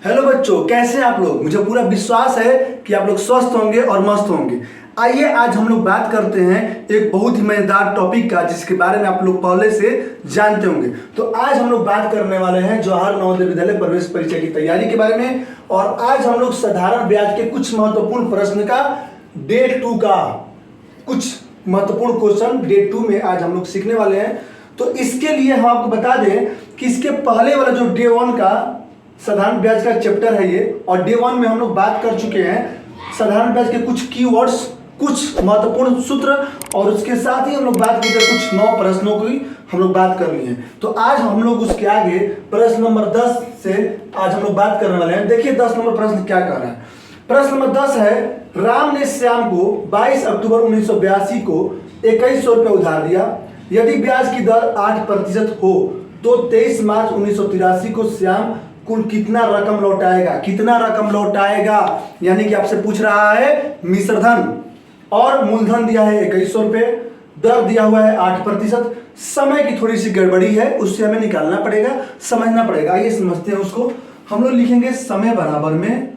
Hello बच्चों, कैसे हैं आप लोग। मुझे पूरा विश्वास है कि आप लोग स्वस्थ होंगे और मस्त होंगे। आइए आज हम लोग बात करते हैं एक बहुत ही मजेदार टॉपिक का, जिसके बारे में आप लोग पहले से जानते होंगे। तो आज हम लोग बात करने वाले हैं जवाहर नवोदय विद्यालय प्रवेश परीक्षा की तैयारी के बारे में। और आज हम लोग साधारण ब्याज के कुछ महत्वपूर्ण प्रश्न का डे 2 का कुछ महत्वपूर्ण क्वेश्चन डे 2 में आज हम लोग सीखने वाले हैं। तो इसके लिए हम आपको बता दें कि इसके पहले वाला जो डे 1 का साधारण ब्याज का चैप्टर है ये, और डे 1 में हम लोग बात कर चुके हैं साधारण ब्याज के कुछ कीवर्ड्स, कुछ महत्वपूर्ण सूत्र, और उसके साथ ही हम लोग बात करते हैं कुछ 9 प्रश्नों की हम लोग बात करनी है। तो आज हम लोग उसके आगे प्रश्न नंबर 10 से आज हम लोग बात करने वाले हैं। देखिए 10 नंबर प्रश्न क्या कह रहा है। प्रश्न नंबर 10 है, राम ने श्याम को 22 अक्टूबर 1982 को 2100 रुपये उधार दिया। यदि ब्याज की दर 8% हो तो 23 मार्च 1983 को श्याम कुल कितना रकम लौटाएगा। कितना रकम लौटाएगा यानी कि आपसे पूछ रहा है मिश्रधन, और मूलधन दिया है 2100 रुपये, दर दिया हुआ है 8%। समय की थोड़ी सी गड़बड़ी है, उससे हमें निकालना पड़ेगा, समझना पड़ेगा। आइए समझते हैं उसको। हम लोग लिखेंगे समय बराबर में,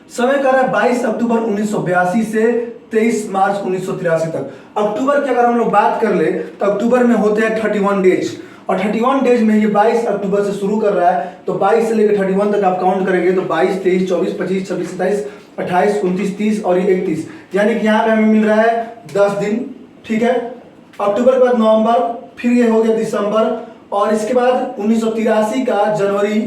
समय कर रहा है 22 अक्टूबर 1982 से 23 मार्च 1983 तक। अक्टूबर की अगर हम लोग बात कर ले तो अक्टूबर में होते हैं 31 डेज, और 31 डेज में ये 22 अक्टूबर से शुरू कर रहा है। तो 22 से लेकर 31 तक आप काउंट करेंगे तो 22, 23, 24, 25, 26, 27, 28, 29, 30 और ये 31, यानी कि यहाँ पे हमें मिल रहा है 10 दिन। ठीक है, अक्टूबर के बाद नवंबर, फिर ये हो गया दिसंबर, और इसके बाद 1983 का जनवरी,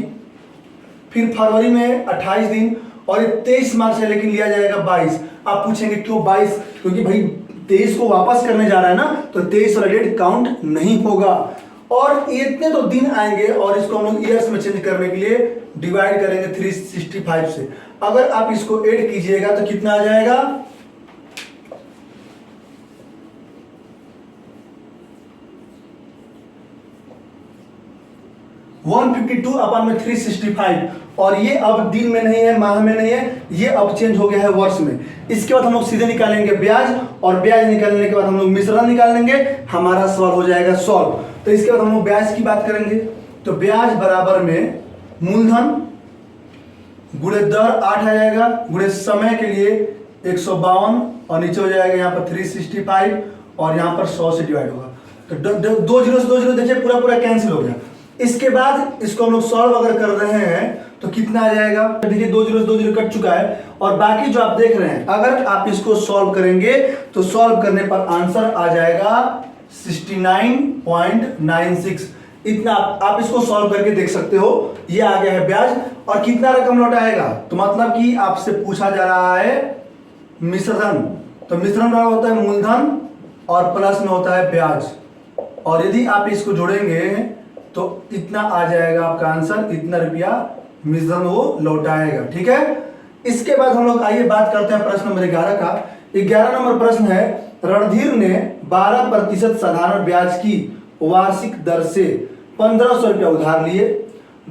फिर फरवरी में 28 दिन, और ये 23 मार्च है लेकिन लिया जाएगा 22। आप पूछेंगे क्यों 22? क्योंकि भाई 23 को वापस करने जा रहा है ना, तो 23 वाला डेट काउंट नहीं होगा। और इतने तो दिन आएंगे, और इसको हम लोग ईयर्स में चेंज करने के लिए डिवाइड करेंगे 365 से। अगर आप इसको ऐड कीजिएगा तो कितना आ जाएगा? (152/365), और ये अब दिन में नहीं है, माह में नहीं है, ये अब चेंज हो गया है वर्ष में। इसके बाद हम लोग सीधे निकालेंगे ब्याज, और ब्याज निकालने के बाद हम लोग मिश्रण निकाल लेंगे, हमारा सवाल हो जाएगा सॉल्व। तो इसके बाद हम लोग ब्याज की बात करेंगे। तो ब्याज बराबर में मूलधन गुणे दर 8 आ जाएगा, गुणे समय के लिए 152, और नीचे हो जाएगा यहाँ पर 365, और यहाँ पर 100 से डिवाइड होगा। तो 2 जीरो से 2 जीरो देखिए पूरा कैंसिल हो गया। इसके बाद इसको हम लोग सॉल्व अगर कर रहे हैं तो कितना आ जाएगा? देखिए 2 जीरो से 2 जीरो कट चुका है, और बाकी जो आप देख रहे हैं अगर आप इसको सॉल्व करेंगे तो सॉल्व करने पर आंसर आ जाएगा 69.96। इतना आप इसको सॉल्व करके देख सकते हो। ये आ गया है ब्याज, और कितना रकम लौटाएगा, तो मतलब कि आपसे पूछा जा रहा है मिश्रधन। तो मिश्रण में होता है मूलधन और प्लस में होता है ब्याज, और यदि आप इसको जोड़ेंगे तो इतना आ जाएगा आपका आंसर, इतना रुपया मिश्रधन वो लौटाएगा। ठीक है, इसके बाद हम लोग आइए बात करते हैं प्रश्न नंबर 11 का। 11 नंबर प्रश्न है, रणधीर ने 12% साधारण ब्याज की वार्षिक दर से 1500 रुपया उधार लिए,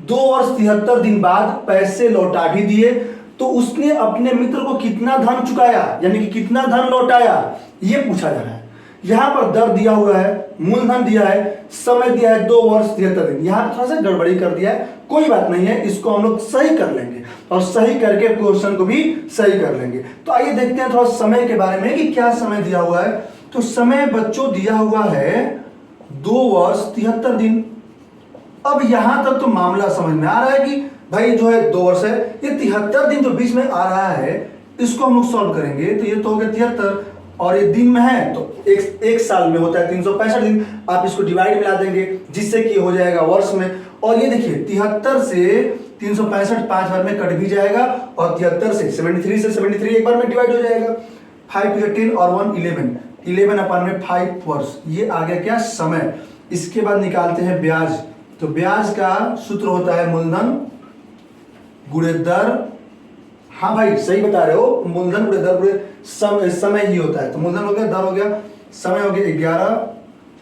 2 वर्ष 73 दिन बाद पैसे लौटा भी दिए, तो उसने अपने मित्र को कितना धन चुकाया, यानी कि कितना धन लौटाया, ये पूछा जा रहा है। यहाँ पर दर दिया हुआ है, मूलधन दिया है, समय दिया है 2 वर्ष 73 दिन। यहाँ थोड़ा सा गड़बड़ी कर दिया है, कोई बात नहीं है, इसको हम लोग सही कर लेंगे, और सही करके क्वेश्चन को भी सही कर लेंगे। तो आइए देखते हैं थोड़ा समय के बारे में कि क्या समय दिया हुआ है। तो समय बच्चों दिया हुआ है 2 वर्ष 73 दिन। अब यहां तक तो मामला समझ में आ रहा है कि भाई जो है 2 वर्ष है, ये 73 दिन जो बीच में आ रहा है इसको हम लोग सॉल्व करेंगे तो ये तो हो गया 73, और ये दिन में है तो एक साल में होता है 365 दिन। आप इसको डिवाइड मिला देंगे जिससे कि हो जाएगा वर्ष में। और ये देखिए 73 से 365 5 बार में कट भी जाएगा, और 73 से 73 एक बार में डिवाइड हो जाएगा। 5 to 10 और 1 11/5 वर्ष। ये आ गया क्या? समय। इसके बाद निकालते हैं ब्याज। तो ब्याज का सूत्र होता है मूलधन गुणे दर। हाँ भाई सही बता रहे हो, मूलधन गुणे दर गुणे समय ही होता है। तो मूलधन हो गया, दर हो गया, समय हो गया 11,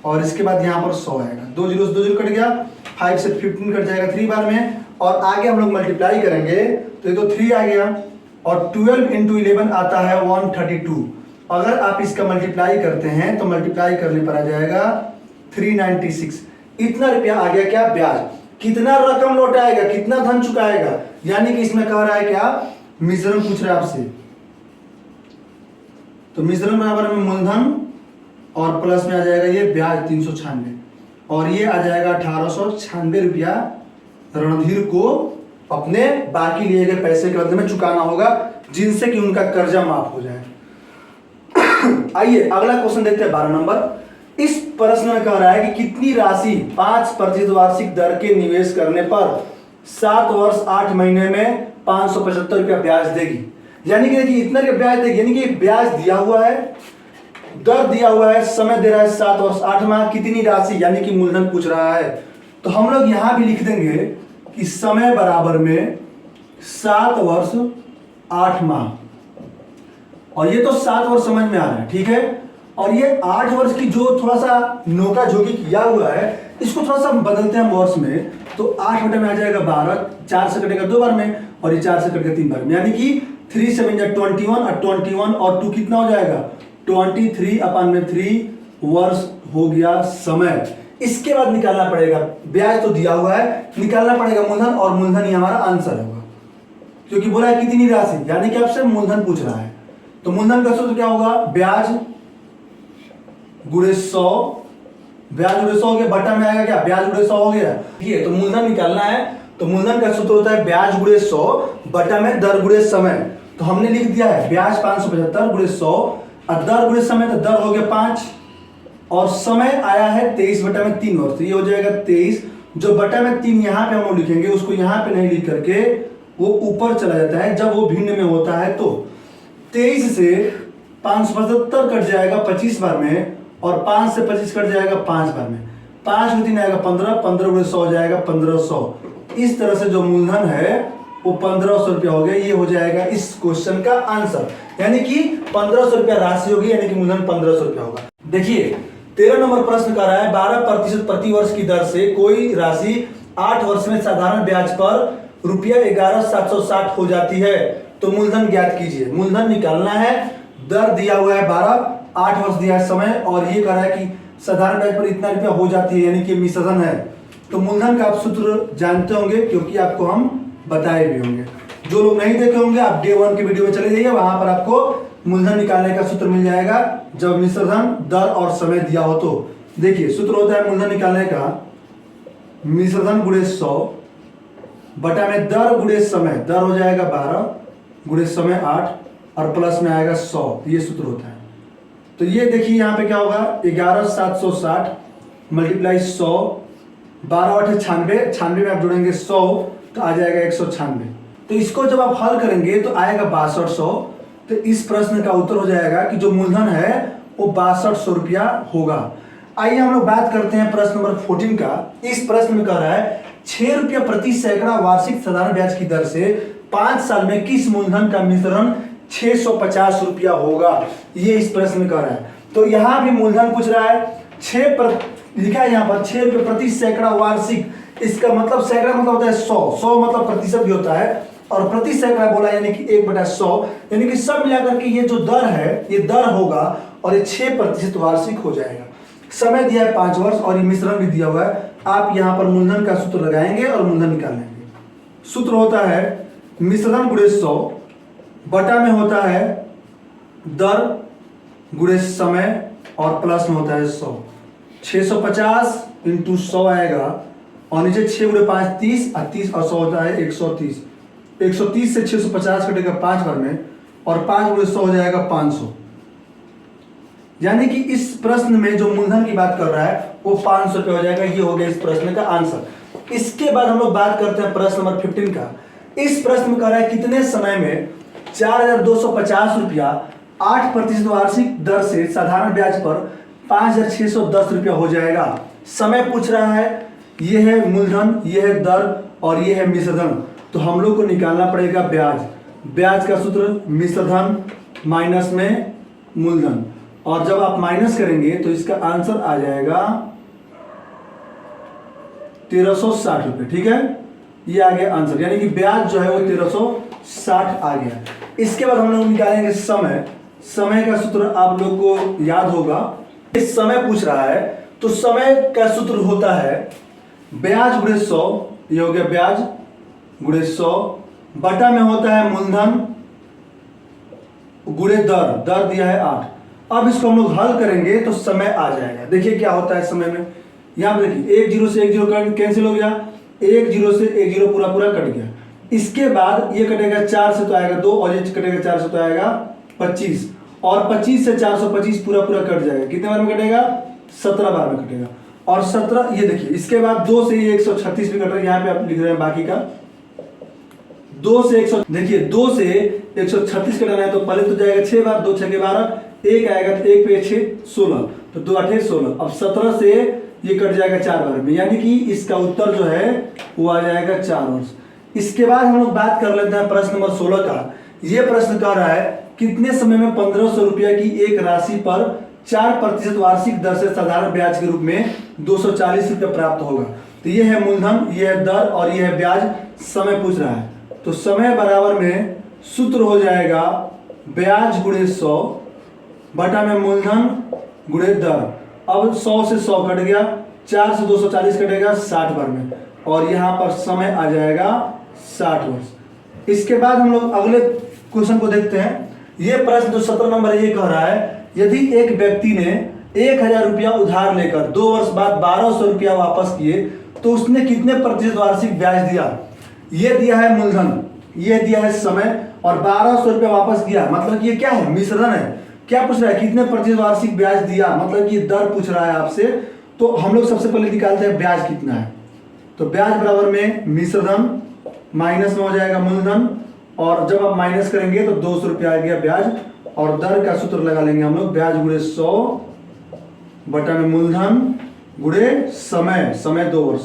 और इसके बाद यहाँ पर 100 आएगा। 2 जीरो से 2 जीरो कट गया, 5 से 15 कट जाएगा 3 बार में, और आगे हम लोग मल्टीप्लाई करेंगे तो ये तो 3 आ गया, और 12 into 11 आता है 132। अगर आप इसका मल्टीप्लाई करते हैं तो मल्टीप्लाई करने पर आ जाएगा 396। इतना रुपया आ गया क्या? ब्याज। कितना रकम लौटाएगा, कितना धन चुकाएगा। यानी कि इसमें कह रहा है क्या, मिश्रण पूछ रहा है आपसे। तो मिश्रण बराबर में मूलधन और प्लस में आ जाएगा ये ब्याज 396 और ये आ जाएगा 1896 रुपया रणधीर को अपने बाकी लिए गए पैसे के बदले में चुकाना होगा, जिनसे कि उनका कर्जा माफ हो जाए। आइए अगला क्वेश्चन देखते हैं 12 नंबर। इस प्रश्न में कह रहा है कि कितनी राशि 5% वार्षिक दर के निवेश करने पर 7 वर्ष 8 महीने में 575 रुपया ब्याज देगी। यानी कि देखिए इतना ब्याज देगी, यानी कि ब्याज दिया हुआ है, दर दिया हुआ है, समय दे रहा है 7 वर्ष 8 माह, कितनी राशि यानी कि मूलधन पूछ रहा है। तो हम लोग यहां भी लिख देंगे कि समय बराबर में 7 वर्ष 8 माह, और ये तो 7 वर्ष समझ में आ रहा है, ठीक है। और ये 8 वर्ष की जो थोड़ा सा नोका झोंकी किया हुआ है, इसको थोड़ा सा बदलते हैं हम वर्ष में। तो 8 बटे में आ जाएगा 12, 4 से कटेगा 2 बार में और ये 4 से कटेगा 3 बार में, यानी कि 3 7 जा 21 और 21 और 2 कितना हो जाएगा 23/3 वर्ष हो गया समय। इसके बाद निकालना पड़ेगा, ब्याज तो दिया हुआ है, निकालना पड़ेगा मूलधन, और मूलधन ही हमारा आंसर होगा, क्योंकि बोला है कितनी राशि, यानी कि आपसे मूलधन पूछ रहा है। तो मूलधन का सूत्र क्या होगा, ब्याज गुणे 100, ब्याज गुणे 100 हो गया, बटा में आएगा क्या, ब्याज गुणे 100 हो गया। ठीक है, तो मूलधन निकालना है, तो मूलधन का सूत्र होता है ब्याज गुणे 100 बटा में दर गुणे समय। तो हमने लिख दिया है ब्याज 575 गुणे 100 और दर गुणे समय, तो दर हो गया 5 और समय आया है 23 बटा में 3 वर्ष, तो ये हो जाएगा 23। जो बटा में 3 यहाँ पे हम लोग लिखेंगे, उसको यहाँ पे नहीं लिख करके वो ऊपर चला जाता है जब वो भिन्न में होता है। तो 23 से 575 कट जाएगा 25 बार में, और 5 से 25 कट जाएगा 5 बार में, 5 में 3 आएगा 15, 15 गुणे 100 हो जाएगा 1500। इस तरह से जो मूलधन है वो 1500 रुपया हो गया। ये हो जाएगा इस क्वेश्चन का आंसर, यानी कि 1500 रुपया राशि होगी, यानी कि मूलधन 1500 रुपया होगा। देखिए 13 नंबर प्रश्न कर रहा है 12% प्रति वर्ष की दर से कोई राशि 8 वर्ष में साधारण ब्याज पर रुपया 11,760 हो जाती है, तो मूलधन ज्ञात कीजिए। मूलधन निकालना है, दर दिया हुआ है 12, 8 वर्ष दिया है समय, और ये कह रहा है कि साधारण ब्याज पर इतना रुपया हो जाती है, यानी कि मिश्रण है। तो मूलधन का आप सूत्र जानते होंगे, क्योंकि आपको हम बताए भी होंगे। जो लोग नहीं देखे होंगे आप डे 1 की वीडियो में चले जाइए, वहां पर आपको मूलधन निकालने का सूत्र मिल जाएगा जब मिश्रधन दर और समय दिया हो। तो देखिए सूत्र होता है मूलधन निकालने का, मिश्रधन गुणे 100 बटा में दर गुणे समय, दर हो जाएगा 12 गुणे समय 8 और प्लस में आएगा 100, ये सूत्र होता है। तो ये देखिए यहाँ पे क्या होगा 11,760 मल्टीप्लाई 100, 12 8 96, 96 में आप जोड़ेंगे 100 तो आ जाएगा 196। तो इसको जब आप हल करेंगे तो आएगा 6200। तो इस प्रश्न का उत्तर हो जाएगा कि जो मूलधन है वो 6200 रुपया होगा। आइए हम लोग बात करते हैं प्रश्न नंबर 14 का। इस प्रश्न में कह रहा है 6 रुपया प्रति सैकड़ा वार्षिक साधारण ब्याज की दर से 5 साल में किस मूलधन का मिश्रण 650 रुपया होगा, ये इस प्रश्न में कह रहा है। तो यहाँ भी मूलधन पूछ रहा है, लिखा है यहाँ पर 6 रुपये प्रति सैकड़ा वार्षिक, इसका मतलब सैकड़ा मतलब होता है 100 मतलब प्रतिशत भी होता है, और प्रति सैकड़ा बोला यानी कि 1/100, यानी कि सब मिलाकर के ये जो दर है ये दर होगा और ये 6% वार्षिक हो जाएगा। समय दिया है 5 वर्ष और ये मिश्रण भी दिया हुआ है। आप यहाँ पर मूलधन का सूत्र लगाएंगे और मूलधन निकाल लेंगे। सूत्र होता है मिश्रण गुणे 100 बटा में होता है दर गुणे समय और प्लस में होता है 100। 650 इंटू 100 आएगा और नीचे 6 गुणे 5 30 और 30 और 100 होता है 130। 130 से 650 कटेगा 5 बार में और 5 गुणे 100 हो जाएगा 500। यानी कि इस प्रश्न में जो मूलधन की बात कर रहा है वो 500 रुपये हो जाएगा। ये हो गया इस प्रश्न का आंसर। इसके बाद हम लोग बात करते हैं प्रश्न नंबर 15 का। इस प्रश्न में कह रहा है कितने समय में 4,250 रुपया 8% वार्षिक दर से साधारण ब्याज पर 5,610 रुपया हो जाएगा। समय पूछ रहा है, ये है मूलधन, ये है दर और ये है मिश्रधन। तो हम लोग को निकालना पड़ेगा ब्याज। ब्याज का सूत्र मिश्रधन माइनस में मूलधन, और जब आप माइनस करेंगे तो इसका आंसर आ जाएगा 1360 रुपये। ठीक है, ये आ गया आंसर, यानी कि ब्याज जो है वो 1360 आ गया। इसके बाद हम लोग निकालेंगे समय। समय का सूत्र आप लोग को याद होगा, इस समय पूछ रहा है तो समय का सूत्र होता है ब्याज गुणे 100, ये हो गया ब्याज गुणे 100 बटा में होता है मूलधन गुणे दर, दर दिया है 8। अब इसको हम लोग हल करेंगे तो समय आ जाएगा। देखिए क्या होता है समय में, यहाँ पे देखिए 1 0 से 1 0 कैंसिल हो गया, 1 0 से 1 0 पूरा पूरा कट गया। इसके बाद ये कटेगा 4 से तो आएगा 2 और ये कटेगा 4 से तो आएगा 25 और 25 से 425 पूरा पूरा कट जाएगा। कितने बार में कटेगा? 17 बार में कटेगा। और 17 ये देखिए इसके बाद 2 से ये 136 भी कट रहा है, यहाँ पे आप लिख रहे हैं बाकी का 2 से 100, देखिए 2 से 136 कटाना है तो पहले तो जाएगा 6 बार, 2 6 12, 1 आएगा तो 1 पे 6 16, तो 2 8 16। अब 17 से ये कट जाएगा 4 बार में, यानी कि इसका उत्तर जो है वो आ जाएगा 4 वर्ष। इसके बाद हम लोग बात कर लेते हैं प्रश्न नंबर 16 का। ये प्रश्न कह रहा है कितने समय में 1500 रुपया की एक राशि पर 4% वार्षिक दर से साधारण ब्याज के रूप में 240 रुपया प्राप्त होगा। तो ये है मूलधन, ये है दर और ये है ब्याज। समय पूछ रहा है तो समय बराबर में सूत्र हो जाएगा ब्याज गुणे 100 बटा में मूलधन गुणे दर। अब 100 से 100 कट गया, 4 से 240 कटेगा 60 बार में और यहाँ पर समय आ जाएगा 60 वर्ष। इसके बाद हम लोग अगले क्वेश्चन को देखते हैं। ये प्रश्न जो 17 नंबर ये कह रहा है यदि एक व्यक्ति ने 1000 रुपया उधार लेकर 2 वर्ष बाद 1200 रुपया वापस किए तो उसने कितने प्रतिशत वार्षिक ब्याज दिया? ये दिया है मूलधन, ये दिया है समय और 1200 रुपया वापस किया, मतलब कि ये क्या है? मिश्रण है। क्या पूछ रहा है? कितने प्रतिशत वार्षिक ब्याज दिया, मतलब कि दर पूछ रहा है आपसे। तो हम लोग सबसे पहले निकालते हैं ब्याज कितना है। तो ब्याज बराबर में मिश्रण माइनस में हो जाएगा मूलधन और जब आप माइनस करेंगे तो 200 रुपया आ गया ब्याज और दर का सूत्र लगा लेंगे हम लोग ब्याज गुणे 100 बटा में मूलधन गुणे समय, समय 2 वर्ष।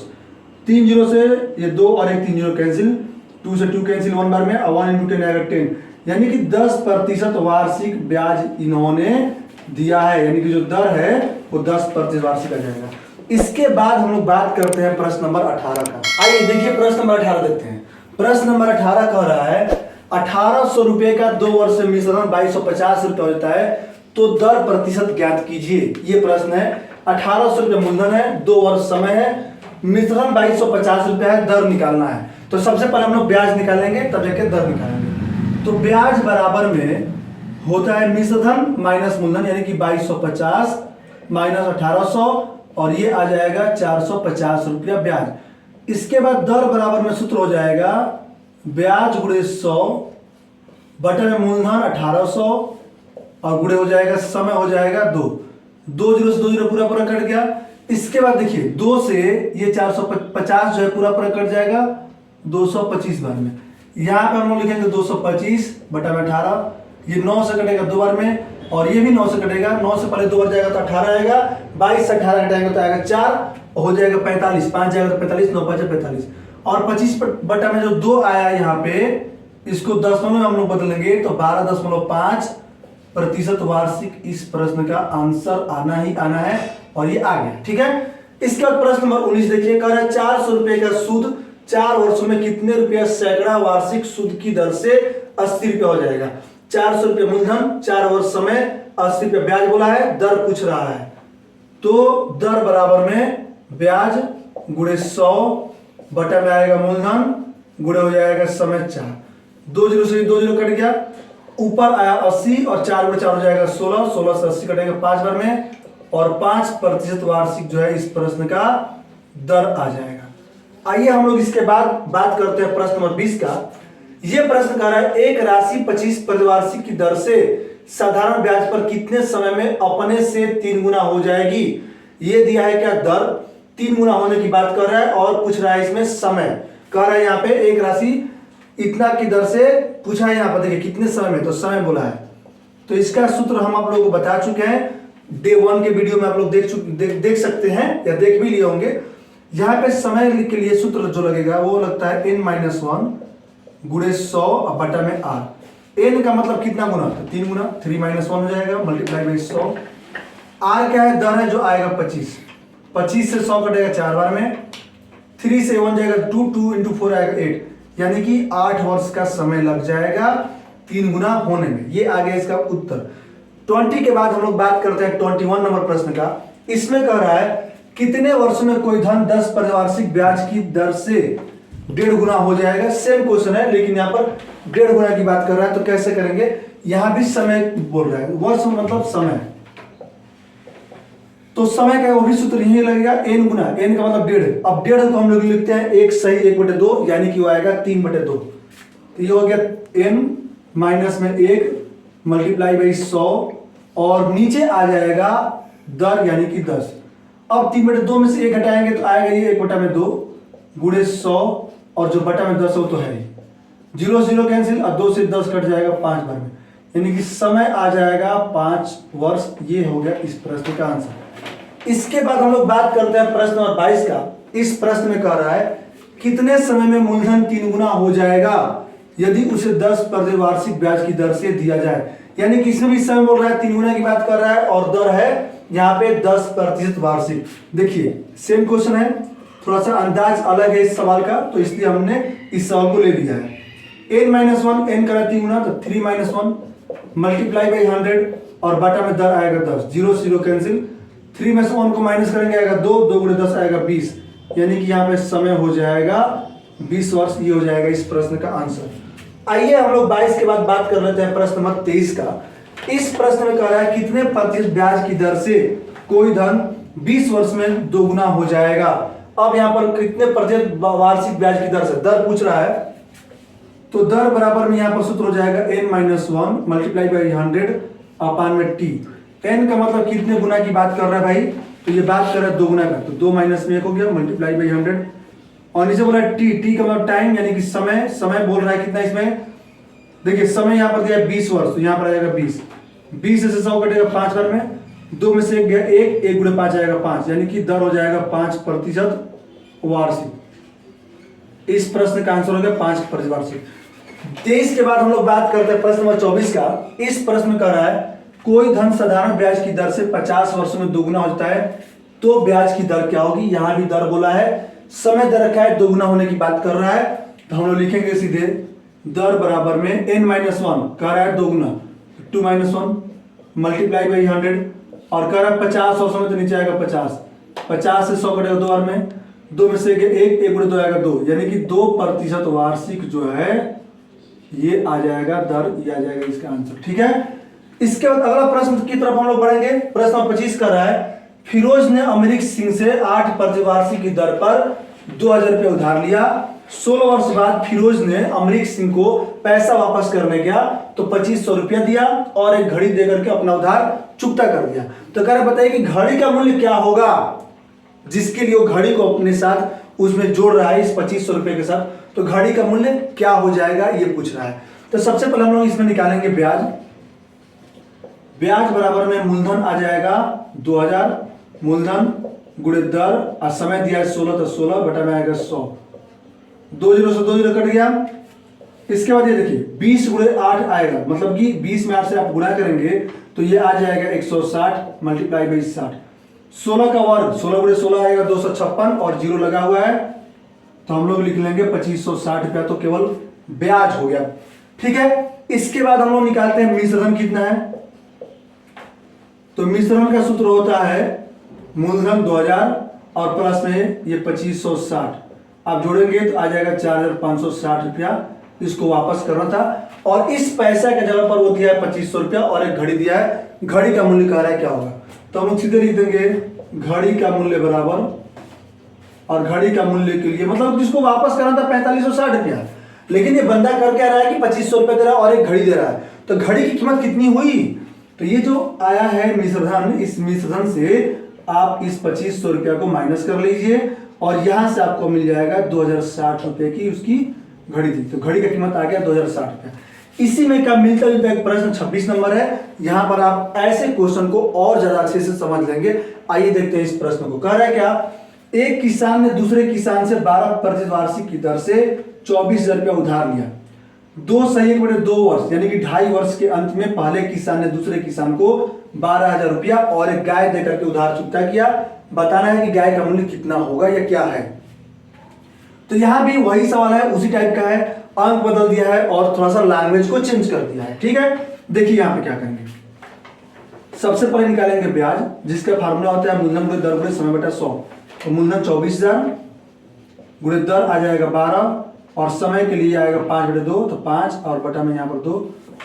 3 0 से ये 2 और 1 3 0 कैंसिल, 2 से 2 कैंसिल 1 बार में, 1 × 10 आएगा 10, यानी कि 10% वार्षिक ब्याज इन्होंने दिया है, यानी कि जो दर है वो 10% वार्षिक आ जाएगा। इसके बाद हम लोग बात करते हैं प्रश्न नंबर 18 का। आइए देखिए प्रश्न नंबर 18 देखते हैं। प्रश्न नंबर 18 कह रहा है 1800 रुपए का 2 वर्ष से मिश्रण 2250 रुपये हो जाता है तो दर प्रतिशत ज्ञात कीजिए। ये प्रश्न है। 1800 रुपये मूलधन है, 2 वर्ष समय है, मिश्रण 2250 रुपया है, दर निकालना है। तो सबसे पहले हम लोग ब्याज निकालेंगे तब जाके दर निकालेंगे। तो ब्याज बराबर में होता है मिश्रण माइनस मूलधन, यानी कि 2250 माइनस 1800 और ये आ जाएगा 450 रुपया ब्याज। इसके बाद दर बराबर में सूत्र हो जाएगा ब्याज गुणे 100 बटे में मूलधन 1800 और गुणे हो जाएगा समय हो जाएगा 2 0 से 2 0 पूरा पूरा कट गया। इसके बाद देखिए 2 से ये 450 जो है पूरा पूरा कट जाएगा 225 बार में। यहाँ पे हम लोग लिखेंगे 225 बटा में 18, ये 9 से कटेगा 2 बार में और ये भी 9 से कटेगा। 9 से पहले 2 बार जाएगा तो 18 आएगा, 22 से 18 घटाएंगे तो आएगा 4 हो जाएगा 45, 5 जाएगा तो 45, 9 5 45 और 25 बटा में जो 2 आया यहाँ पे इसको दशमलव में हम लोग बदलेंगे तो 12.5% वार्षिक इस प्रश्न का आंसर आना ही आना है और ये आ गया। ठीक है। इसके बाद प्रश्न नंबर 19 देखिए, कह रहा है 400 रुपए का सूद 4 वर्षों में कितने रुपया सैकड़ा वार्षिक सूद की दर से 80 रुपया हो जाएगा। 400 रुपये मूलधन, 4 वर्ष समय, 80 रुपये ब्याज बोला है, दर पूछ रहा है। तो दर बराबर में ब्याज गुणे 100 बटा में आएगा मूलधन गुणे हो जाएगा समय 4। 2 0 से 2 0 कट गया, ऊपर आया 80 और 4 गुणे 4 हो जाएगा 16, 16 से 80 कटेगा 5 बार में और 5% वार्षिक जो है इस प्रश्न का दर आ जाएगा। आइए हम लोग इसके बाद बात करते हैं प्रश्न नंबर 20 का। यह प्रश्न कह रहा है एक राशि 25% वार्षिक की दर से साधारण ब्याज पर कितने समय में अपने से 3 गुना हो जाएगी। ये दिया है क्या दर, 3 गुना होने की बात कर रहा है और पूछ रहा है इसमें समय। कह रहा है यहाँ पे एक राशि इतना की दर से पूछा है, यहाँ पर देखिए कितने समय में, तो समय बोला है। तो इसका सूत्र हम आप लोगों को बता चुके हैं, डे 1 के वीडियो में आप लोग देख सकते हैं या देख भी लिए होंगे। यहाँ पे समय के लिए सूत्र जो लगेगा वो लगता है n-1 गुणे 100 बटा में r। n का मतलब कितना गुना, तो 3 गुना, 3 - 1 हो जाएगा मल्टीप्लाई बाई 100। r क्या है, दर है जो आएगा 25, 25 से 100 कटेगा 4 बार में, 3 से 1 जाएगा 2, 2 × 4 आएगा 8, यानी कि 8 वर्ष का समय लग जाएगा 3 गुना होने में। ये आ गया इसका उत्तर। 20 के बाद हम लोग बात करते हैं 21 नंबर प्रश्न का। इसमें कह रहा है कितने वर्षों में कोई धन 10 वार्षिक ब्याज की दर से 1.5 गुना हो जाएगा। सेम क्वेश्चन है लेकिन यहाँ पर 1.5 गुना की बात कर रहा है, तो कैसे करेंगे, यहाँ भी समय बोल रहा है, वर्ष मतलब समय, तो समय का वो भी सूत्र यही लगेगा, n गुना, n का मतलब 1.5। अब 1.5 को हम लोग लिखते हैं 1 सही 1/2, यानी कि वो आएगा 3/2। तो ये हो गया n माइनस में 1 मल्टीप्लाई बाई 100 और नीचे आ जाएगा दर यानी कि 10। अब 3/2 में से 1 घटाएंगे तो आएगा ये 1/2 गुणे 100 और जो बटा में 10 हो तो है 0 0 कैंसिल और 2 से 10 कट जाएगा 5 बार में, यानी कि समय आ जाएगा 5 वर्ष। ये हो गया इस प्रश्न का आंसर। इसके बाद हम लोग बात करते हैं प्रश्न नंबर 22 का। इस प्रश्न में कह रहा है कितने समय में मूलधन 3 गुना हो जाएगा यदि उसे 10 वार्षिक ब्याज की दर से दिया जाए। यानी कि इसमें भी समय बोल रहा है, 3 गुना की बात कर रहा है और दर है यहाँ पे 10% वार्षिक। देखिए सेम क्वेश्चन है, थोड़ा सा अंदाज अलग है इस सवाल का, तो इसलिए हमने इस सवाल को ले लिया है। n-1 n करा 3 गुना तो 3-1 मल्टीप्लाई बाई 100 और बटा में दर आएगा 10, 0 0 कैंसिल, 3 में से 1 को माइनस करेंगे आएगा 2 2 गुणे 10 आएगा 20, यानी कि यहाँ पे समय हो जाएगा 20 वर्ष। ये हो जाएगा इस प्रश्न का आंसर। आइए हम लोग 22 के बाद बात कर लेते हैं प्रश्न नंबर 23 का। इस प्रश्न में कह रहा है कितने प्रतिशत ब्याज की दर से कोई धन 20 वर्ष में 2 गुना हो जाएगा। अब यहाँ पर कितने प्रतिशत वार्षिक ब्याज की दर से दर पूछ रहा है, तो दर बराबर में यहाँ पर सूत्र हो जाएगा n-1 मल्टीप्लाई बाई 100 अपान में t। n का मतलब कितने गुना की बात कर रहा है भाई, तो ये बात कर रहा है 2 गुना का, तो 2 माइनस में 1 हो गया मल्टीप्लाई बाई 100 और नीचे बोला t का मतलब टाइम यानी कि समय। समय बोल रहा है कितना इसमें, देखिए समय यहाँ पर दिया है 20 वर्ष, तो यहाँ पर आ जाएगा 20 से 100 कटेगा 5 बार में, 2 में से 1 गया 1 गुणे 5 आएगा 5, यानी कि दर हो जाएगा 5% वार्षिक। इस प्रश्न का आंसर हो गया 5% वार्षिक। 23 के बाद हम लोग बात करते हैं प्रश्न नंबर 24 का। इस प्रश्न में कह रहा है कोई धन साधारण ब्याज की दर से 50 वर्षों में 2 गुना होता है तो ब्याज की दर क्या होगी। यहाँ भी दर बोला है, समय दर रखा है, 2 गुना होने की बात कर रहा है, तो हम लोग लिखेंगे सीधे दर बराबर में n-1 कह रहा है 2 गुना 2-1 मल्टीप्लाई बाई 100 और कह रहा है 50 वर्षों में, तो नीचे आएगा 50 से 100 कटेगा 2 बार में, 2 में से 1 गुणे 2 आएगा 2, यानी कि 2% वार्षिक जो है ये आ जाएगा दर, ये आ जाएगा इसका आंसर। ठीक है, इसके बाद अगला प्रश्न की तरफ हम लोग बढ़ेंगे। प्रश्न नंबर 25 कर रहा है फिरोज ने अमरीक सिंह से 8% वार्षिक की दर पर 2000 रुपये उधार लिया। 16 वर्ष बाद फिरोज ने अमरीक सिंह को पैसा वापस करने गया तो 2500 रुपया दिया और एक घड़ी देकर के अपना उधार चुकता कर दिया। तो कह रहे बताइए कि घड़ी का मूल्य क्या होगा जिसके लिए वो घड़ी को अपने साथ उसमें जोड़ रहा है इस 2500 रुपये के साथ, तो घड़ी का मूल्य क्या हो जाएगा ये पूछ रहा है। तो सबसे पहले हम लोग इसमें निकालेंगे ब्याज। ब्याज बराबर में मूलधन आ जाएगा 2000 मूलधन गुणे दर और समय दिया है 16 तो 16 बटा में आएगा 100, 2 0 से 2 0 कट गया। इसके बाद ये देखिए 20 गुणे 8 आएगा, मतलब कि 20 में 8 से आप गुणा करेंगे तो ये आ जाएगा 160 मल्टीप्लाई बाई 60। 16 का वर्ग 16 गुणे 16 आएगा 256 और 0 लगा हुआ है, तो हम लोग लिख लेंगे 2560 रुपया, तो केवल ब्याज हो गया। ठीक है, इसके बाद हम लोग निकालते हैं मिश्रण कितना है। तो मिश्रण का सूत्र होता है मूलधन 2000 और प्लस में ये 2560, आप जोड़ेंगे तो आ जाएगा 4560 रुपया। इसको वापस करना था और इस पैसा के जगह पर वो दिया है 2500 रुपया और एक घड़ी दिया है। घड़ी का मूल्य कह रहा है क्या होगा, तो हम सीधे लिख देंगे घड़ी का मूल्य बराबर, और घड़ी का मूल्य के लिए मतलब जिसको वापस करना था 4560 रुपया, लेकिन ये बंदा कर क्या रहा है कि 2500 रुपया दे रहा है और एक घड़ी दे रहा है, तो घड़ी की कीमत कितनी हुई, तो ये जो आया है मिश्रण, इस मिश्रण से आप इस 2500 रुपया को माइनस कर लीजिए और यहां से आपको मिल जाएगा 2060 रुपए की उसकी घड़ी थी, तो घड़ी का कीमत आ गया 2060 रुपया। इसी में का मिलता जुलता एक प्रश्न 26 नंबर है, यहां पर आप ऐसे क्वेश्चन को और ज्यादा अच्छे से समझ लेंगे। आइए देखते हैं इस प्रश्न को। कह रहा है क्या, एक किसान ने दूसरे किसान से 12% वार्षिक की दर से 24,000 रुपया उधार लिया। 2 सही 2 वर्ष यानी कि 2.5 वर्ष के अंत में पहले किसान ने दूसरे किसान को 12,000 रुपया और एक गाय देकर के उधार चुकता किया। बताना है कि गाय का मूल्य कितना होगा या क्या है। तो यहां भी वही सवाल है, उसी टाइप का है, अंक बदल दिया है और थोड़ा सा लैंग्वेज को चेंज कर दिया है। ठीक है, देखिए यहां पे क्या करेंगे। सबसे पहले निकालेंगे ब्याज, जिसका फार्मूला होता है मूलधन गुणे दर गुणे समय बटा 100। तो मूलधन 24,000 गुणे दर आ जाएगा 12 और समय के लिए आएगा 5/2, तो 5 और बटा में यहाँ पर 2,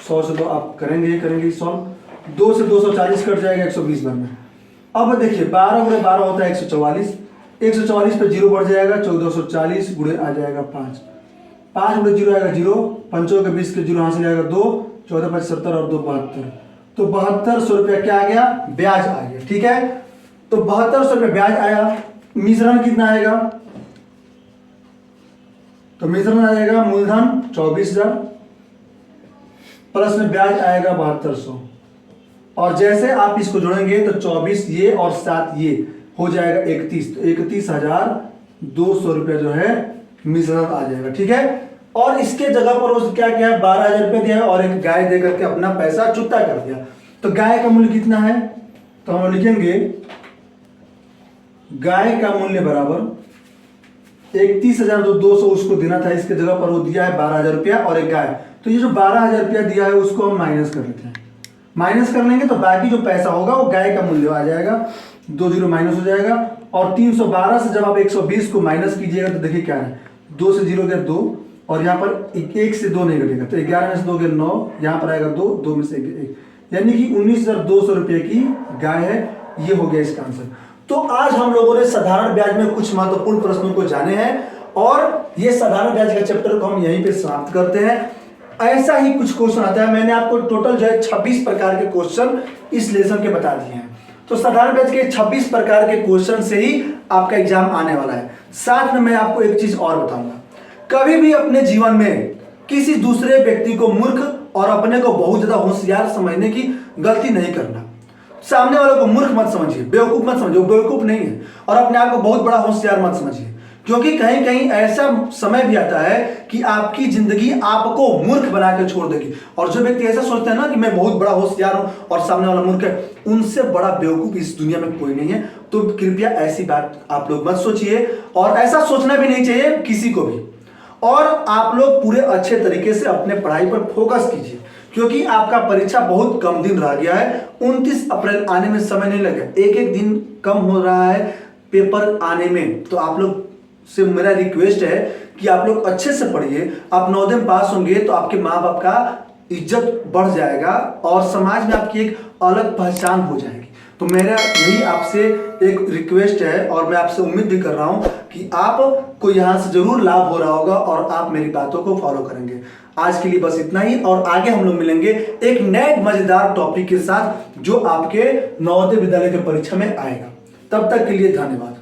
100 से 2 आप करेंगे सॉल्व, 2 से 240 कट जाएगा 120 बार में। अब देखिए 12 गुणे 12 होता है 144, 144 पे 0 बढ़ जाएगा, 1440 गुणे आ जाएगा 5, 5 गुणे 0 आएगा 0, 5 के 20 के 0 हासिल आएगा 2, 14 5 70 और 2 72, तो 7200 रुपया क्या आ गया, ब्याज आ गया। ठीक है, तो 7200 रुपया ब्याज आया। मिश्रण कितना आएगा, तो मिश्रण आ जाएगा मूलधन 24,000 प्लस में ब्याज आएगा 7200, और जैसे आप इसको जोड़ेंगे तो 24 ये और 7 ये हो जाएगा 31, तो 31,200 रुपया जो है मिश्रण आ जाएगा। ठीक है, और इसके जगह पर उसने क्या किया है, 12,000 रुपये दिया है और एक गाय दे करके अपना पैसा चुकता कर दिया। तो गाय का मूल्य कितना है, तो हम लिखेंगे गाय का मूल्य बराबर 31,200 उसको देना था, इसके जगह पर वो दिया है 12,000 रुपया और एक गाय। तो ये जो 12,000 रुपया दिया है उसको हम माइनस कर लेते हैं, माइनस कर लेंगे तो बाकी जो पैसा होगा वो गाय का मूल्य आ जाएगा, 2 0 माइनस हो जाएगा। और 312 से जब आप 120 को माइनस कीजिएगा तो देखिए क्या है, 2 से 0 गया 2 और यहाँ पर 1 से 2 नहीं घटेगा, तो 11 में से 2 गया 9, यहाँ पर आएगा 2, 2 में से 1, यानी कि 19,200 रुपये की गाय है। ये हो गया इसका आंसर। तो आज हम लोगों ने साधारण ब्याज में कुछ महत्वपूर्ण प्रश्नों को जाने हैं और ये साधारण ब्याज का चैप्टर को हम यहीं पे समाप्त करते हैं। ऐसा ही कुछ क्वेश्चन आता है, मैंने आपको टोटल जो है 26 प्रकार के क्वेश्चन इस लेसन के बता दिए हैं। तो साधारण ब्याज के 26 प्रकार के क्वेश्चन से ही आपका एग्जाम आने वाला है। साथ में मैं आपको एक चीज और बताऊंगा, कभी भी अपने जीवन में किसी दूसरे व्यक्ति को मूर्ख और अपने को बहुत ज्यादा होशियार समझने की गलती नहीं करना। सामने वाले को मूर्ख मत समझिए, बेवकूफ मत समझिए, वो बेवकूफ नहीं है, और अपने आप को बहुत बड़ा होशियार मत समझिए, क्योंकि कहीं कहीं ऐसा समय भी आता है कि आपकी जिंदगी आपको मूर्ख बना के छोड़ देगी। और जो व्यक्ति ऐसा सोचते हैं ना कि मैं बहुत बड़ा होशियार हूं और सामने वाला मूर्ख है, उनसे बड़ा बेवकूफ इस दुनिया में कोई नहीं है। तो कृपया ऐसी बात आप लोग मत सोचिए और ऐसा सोचना भी नहीं चाहिए किसी को भी। और आप लोग पूरे अच्छे तरीके से अपने पढ़ाई पर फोकस कीजिए, क्योंकि आपका परीक्षा बहुत कम दिन रह गया है। 29 अप्रैल आने में समय नहीं लगेगा, एक एक दिन कम हो रहा है पेपर आने में। तो आप लोग से मेरा रिक्वेस्ट है कि आप लोग अच्छे से पढ़िए। आप नवोदय में पास होंगे तो आपके माँ बाप का इज्जत बढ़ जाएगा और समाज में आपकी एक अलग पहचान हो जाएगी। तो मेरा यही आपसे एक रिक्वेस्ट है और मैं आपसे उम्मीद भी कर रहा हूं कि आपको यहाँ से जरूर लाभ हो रहा होगा और आप मेरी बातों को फॉलो करेंगे। आज के लिए बस इतना ही, और आगे हम लोग मिलेंगे एक नए मजेदार टॉपिक के साथ जो आपके नवोदय विद्यालय के परीक्षा में आएगा। तब तक के लिए धन्यवाद।